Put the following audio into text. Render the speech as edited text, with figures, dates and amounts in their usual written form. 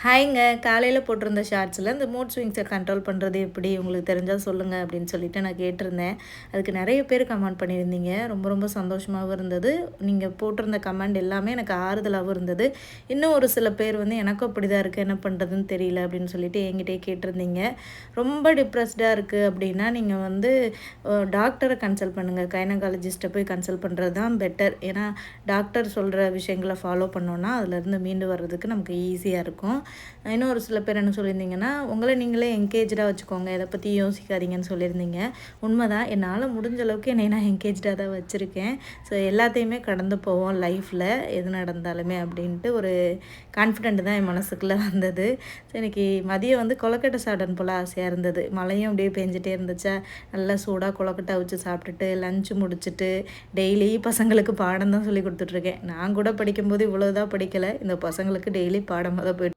ஹாய்ங்க. காலையில போட்டிருந்த ஷார்ட்ஸில் இந்த மூட் ஸ்விங்ஸை கண்ட்ரோல் பண்ணுறது எப்படி உங்களுக்கு தெரிஞ்சால் சொல்லுங்கள் அப்படின்னு சொல்லிட்டு நான் கேட்டிருந்தேன். அதுக்கு நிறைய பேர் கமெண்ட் பண்ணியிருந்தீங்க. ரொம்ப ரொம்ப சந்தோஷமாகவும் இருந்தது. நீங்கள் போட்டிருந்த கமெண்ட் எல்லாமே எனக்கு ஆறுதலாகவும் இருந்தது. இன்னும் ஒரு சில பேர் வந்து எனக்கும் அப்படி தான் இருக்குது, என்ன பண்ணுறதுன்னு தெரியல அப்படின்னு சொல்லிட்டு என்கிட்டயே கேட்டிருந்தீங்க. ரொம்ப டிப்ரெஸ்டாக இருக்குது அப்படின்னா நீங்கள் வந்து டாக்டரை கன்சல்ட் பண்ணுங்கள். கைனகாலஜிஸ்ட்டை போய் கன்சல்ட் பண்ணுறது தான் பெட்டர். ஏன்னா டாக்டர் சொல்கிற விஷயங்களை ஃபாலோ பண்ணோன்னா அதுலேருந்து மீண்டு வர்றதுக்கு நமக்கு ஈஸியாக இருக்கும். இன்னும் ஒரு சில பேர் என்ன சொல்லியிருந்தீங்கன்னா, உங்களை நீங்களே என்கேஜாக வச்சுக்கோங்க, இதை பற்றி யோசிக்காதீங்கன்னு சொல்லியிருந்தீங்க. உண்மைதான், என்னால் முடிஞ்ச அளவுக்கு என்னை நான் என்கேஜாக தான் வச்சுருக்கேன். ஸோ எல்லாத்தையுமே கடந்து போவோம் லைஃப்பில், எது நடந்தாலுமே அப்படின்ட்டு ஒரு கான்ஃபிடென்ட் தான் என் மனசுக்குள்ளே வந்தது. ஸோ இன்றைக்கி மதியம் வந்து கொழுக்கட்டை சாப்பிடணும் போல் ஆசையாக இருந்தது. மழையும் அப்படியே பெஞ்சிட்டே இருந்துச்சா, நல்லா சூடாக கொழுக்கட்டை அவிச்சு சாப்பிட்டுட்டு லஞ்சு முடிச்சுட்டு டெய்லி பசங்களுக்கு பாடம் தான் சொல்லி கொடுத்துட்ருக்கேன். நான் கூட படிக்கும்போது இவ்வளோ தான் படிக்கலை, இந்த பசங்களுக்கு டெய்லி பாடமாக தான் போய்ட்டு